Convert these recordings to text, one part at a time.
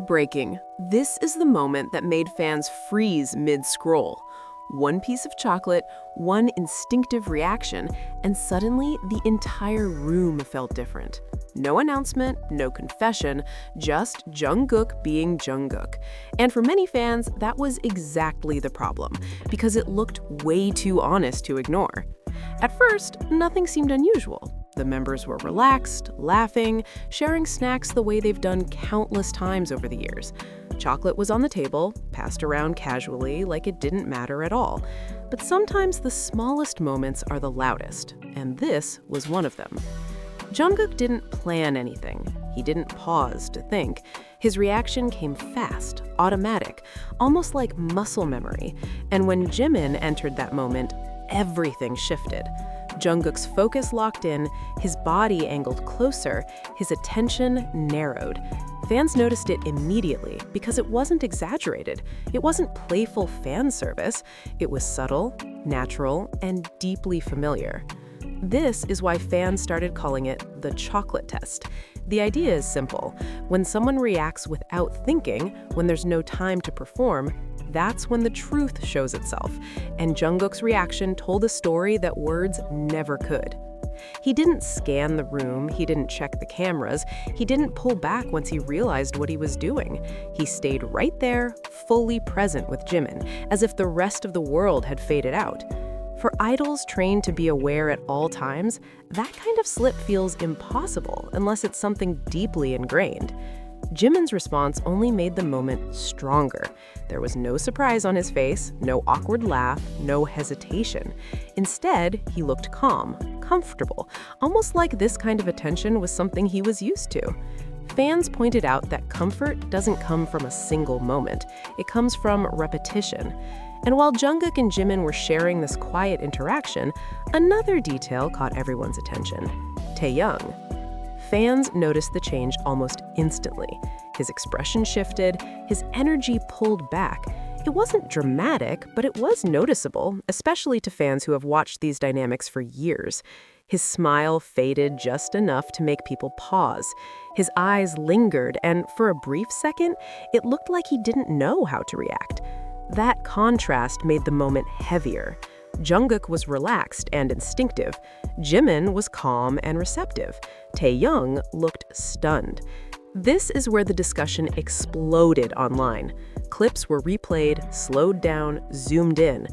Breaking. This is the moment that made fans freeze mid-scroll. One piece of chocolate, one instinctive reaction, and suddenly the entire room felt different. No announcement, no confession, just Jungkook being Jungkook. And for many fans, that was exactly the problem, because it looked way too honest to ignore. At first, nothing seemed unusual. The members were relaxed, laughing, sharing snacks the way they've done countless times over the years. Chocolate was on the table, passed around casually like it didn't matter at all. But sometimes the smallest moments are the loudest, and this was one of them. Jungkook didn't plan anything. He didn't pause to think. His reaction came fast, automatic, almost like muscle memory. And when Jimin entered that moment, everything shifted. Jungkook's focus locked in, his body angled closer, his attention narrowed. Fans noticed it immediately because it wasn't exaggerated. It wasn't playful fan service. It was subtle, natural, and deeply familiar. This is why fans started calling it the chocolate test. The idea is simple. When someone reacts without thinking, when there's no time to perform, that's when the truth shows itself. And Jungkook's reaction told a story that words never could. He didn't scan the room, he didn't check the cameras, he didn't pull back once he realized what he was doing. He stayed right there, fully present with Jimin, as if the rest of the world had faded out. For idols trained to be aware at all times, that kind of slip feels impossible unless it's something deeply ingrained. Jimin's response only made the moment stronger. There was no surprise on his face, no awkward laugh, no hesitation. Instead, he looked calm, comfortable, almost like this kind of attention was something he was used to. Fans pointed out that comfort doesn't come from a single moment. It comes from repetition. And while Jungkook and Jimin were sharing this quiet interaction, another detail caught everyone's attention: Taehyung. Fans noticed the change almost instantly. His expression shifted, his energy pulled back. It wasn't dramatic, but it was noticeable, especially to fans who have watched these dynamics for years. His smile faded just enough to make people pause. His eyes lingered, and for a brief second, it looked like he didn't know how to react. That contrast made the moment heavier. Jungkook was relaxed and instinctive. Jimin was calm and receptive. Taehyung looked stunned. This is where the discussion exploded online. Clips were replayed, slowed down, zoomed in.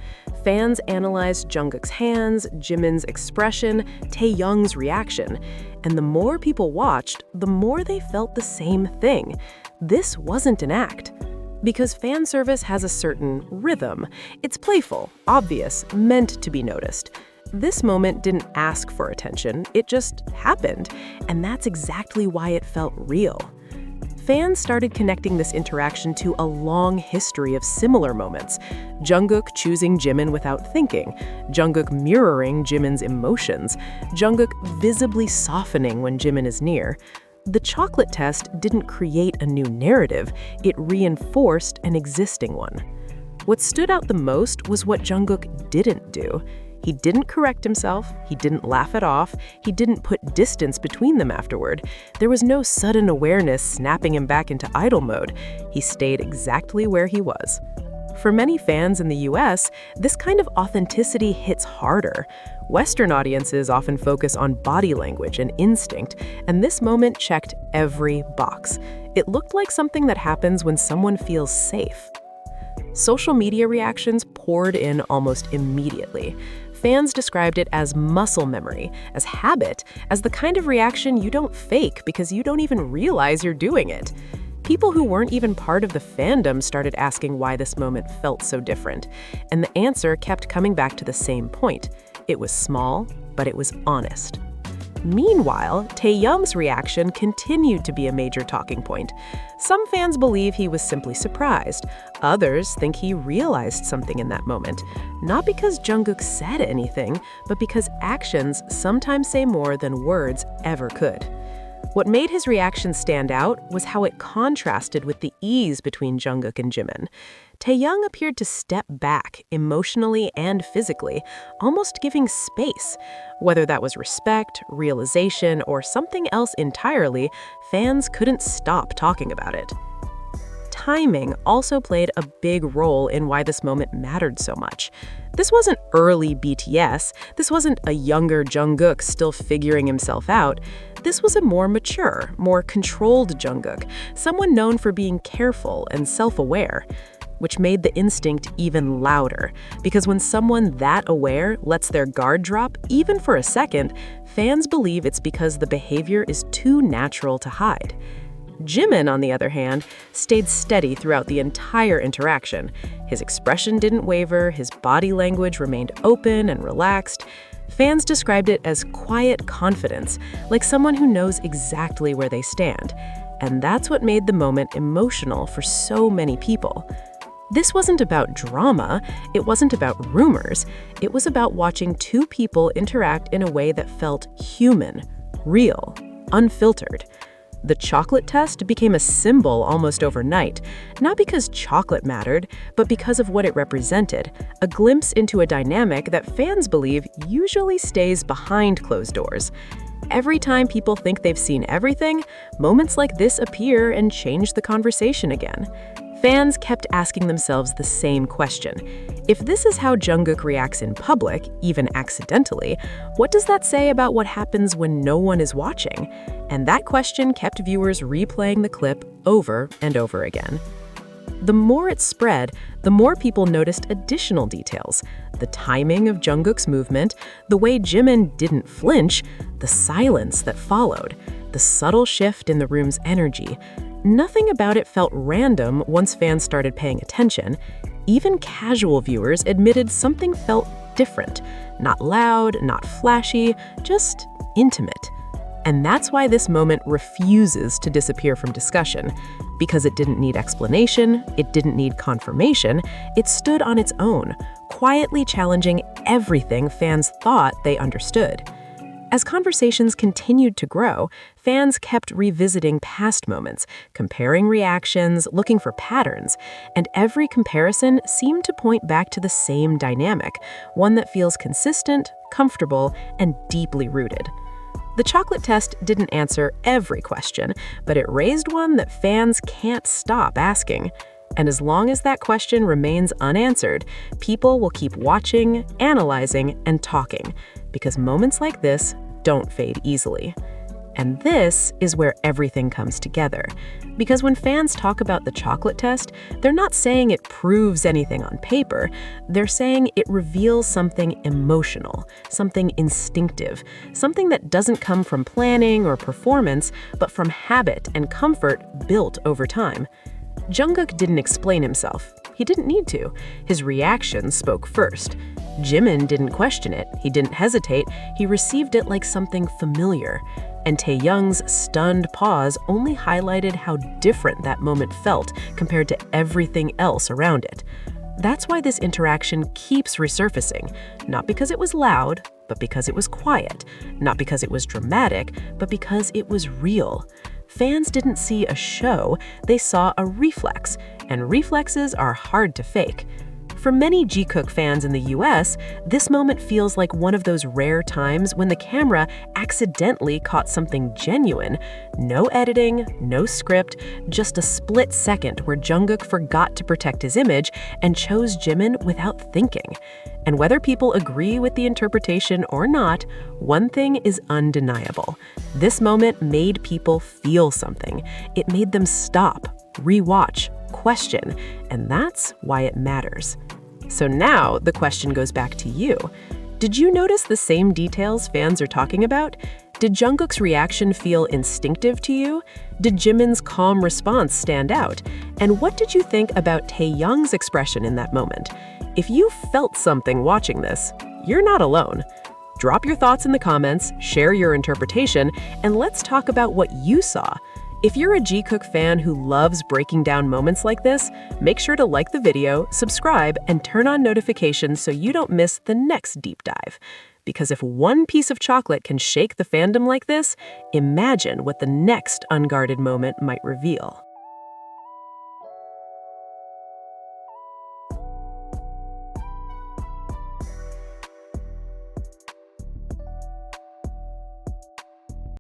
Fans analyzed Jungkook's hands, Jimin's expression, Taehyung's reaction. And the more people watched, the more they felt the same thing. This wasn't an act. Because fan service has a certain rhythm. It's playful, obvious, meant to be noticed. This moment didn't ask for attention, it just happened, and that's exactly why it felt real. Fans started connecting this interaction to a long history of similar moments. Jungkook choosing Jimin without thinking, Jungkook mirroring Jimin's emotions, Jungkook visibly softening when Jimin is near. The chocolate test didn't create a new narrative, it reinforced an existing one. What stood out the most was what Jungkook didn't do. He didn't correct himself, he didn't laugh it off, he didn't put distance between them afterward. There was no sudden awareness snapping him back into idol mode. He stayed exactly where he was. For many fans in the US, this kind of authenticity hits harder. Western audiences often focus on body language and instinct, and this moment checked every box. It looked like something that happens when someone feels safe. Social media reactions poured in almost immediately. Fans described it as muscle memory, as habit, as the kind of reaction you don't fake because you don't even realize you're doing it. People who weren't even part of the fandom started asking why this moment felt so different, and the answer kept coming back to the same point. It was small, but it was honest. Meanwhile, Taehyung's reaction continued to be a major talking point. Some fans believe he was simply surprised. Others think he realized something in that moment. Not because Jungkook said anything, but because actions sometimes say more than words ever could. What made his reaction stand out was how it contrasted with the ease between Jungkook and Jimin. Taehyung appeared to step back, emotionally and physically, almost giving space. Whether that was respect, realization, or something else entirely, fans couldn't stop talking about it. timing also played a big role in why this moment mattered so much. This wasn't early BTS. This wasn't a younger Jungkook still figuring himself out. This was a more mature, more controlled Jungkook, someone known for being careful and self-aware, which made the instinct even louder. Because when someone that aware lets their guard drop, even for a second, fans believe it's because the behavior is too natural to hide. Jimin, on the other hand, stayed steady throughout the entire interaction. His expression didn't waver, his body language remained open and relaxed. Fans described it as quiet confidence, like someone who knows exactly where they stand. And that's what made the moment emotional for so many people. This wasn't about drama, it wasn't about rumors, it was about watching two people interact in a way that felt human, real, unfiltered. The chocolate test became a symbol almost overnight, not because chocolate mattered, but because of what it represented, a glimpse into a dynamic that fans believe usually stays behind closed doors. Every time people think they've seen everything, moments like this appear and change the conversation again. Fans kept asking themselves the same question. If this is how Jungkook reacts in public, even accidentally, what does that say about what happens when no one is watching? And that question kept viewers replaying the clip over and over again. The more it spread, the more people noticed additional details. The timing of Jungkook's movement, the way Jimin didn't flinch, the silence that followed, the subtle shift in the room's energy. Nothing about it felt random once fans started paying attention. Even casual viewers admitted something felt different. Not loud, not flashy, just intimate. And that's why this moment refuses to disappear from discussion. Because it didn't need explanation, it didn't need confirmation, it stood on its own, quietly challenging everything fans thought they understood. As conversations continued to grow, fans kept revisiting past moments, comparing reactions, looking for patterns, and every comparison seemed to point back to the same dynamic, one that feels consistent, comfortable, and deeply rooted. The chocolate test didn't answer every question, but it raised one that fans can't stop asking. And as long as that question remains unanswered, people will keep watching, analyzing, and talking, because moments like this don't fade easily. And this is where everything comes together. Because when fans talk about the chocolate test, they're not saying it proves anything on paper. They're saying it reveals something emotional, something instinctive, something that doesn't come from planning or performance, but from habit and comfort built over time. Jungkook didn't explain himself. He didn't need to. His reaction spoke first. Jimin didn't question it. He didn't hesitate. He received it like something familiar. And Taehyung's stunned pause only highlighted how different that moment felt compared to everything else around it. That's why this interaction keeps resurfacing, not because it was loud, but because it was quiet, not because it was dramatic, but because it was real. Fans didn't see a show, they saw a reflex, and reflexes are hard to fake. For many Jungkook fans in the US, this moment feels like one of those rare times when the camera accidentally caught something genuine. No editing, no script, just a split second where Jungkook forgot to protect his image and chose Jimin without thinking. And whether people agree with the interpretation or not, one thing is undeniable. This moment made people feel something. It made them stop, rewatch, question, and that's why it matters. So now the question goes back to you. Did you notice the same details fans are talking about? Did Jungkook's reaction feel instinctive to you? Did Jimin's calm response stand out? And what did you think about Taehyung's expression in that moment? If you felt something watching this, you're not alone. Drop your thoughts in the comments, share your interpretation, and let's talk about what you saw. If you're a Jungkook fan who loves breaking down moments like this, make sure to like the video, subscribe, and turn on notifications so you don't miss the next deep dive. Because if one piece of chocolate can shake the fandom like this, imagine what the next unguarded moment might reveal.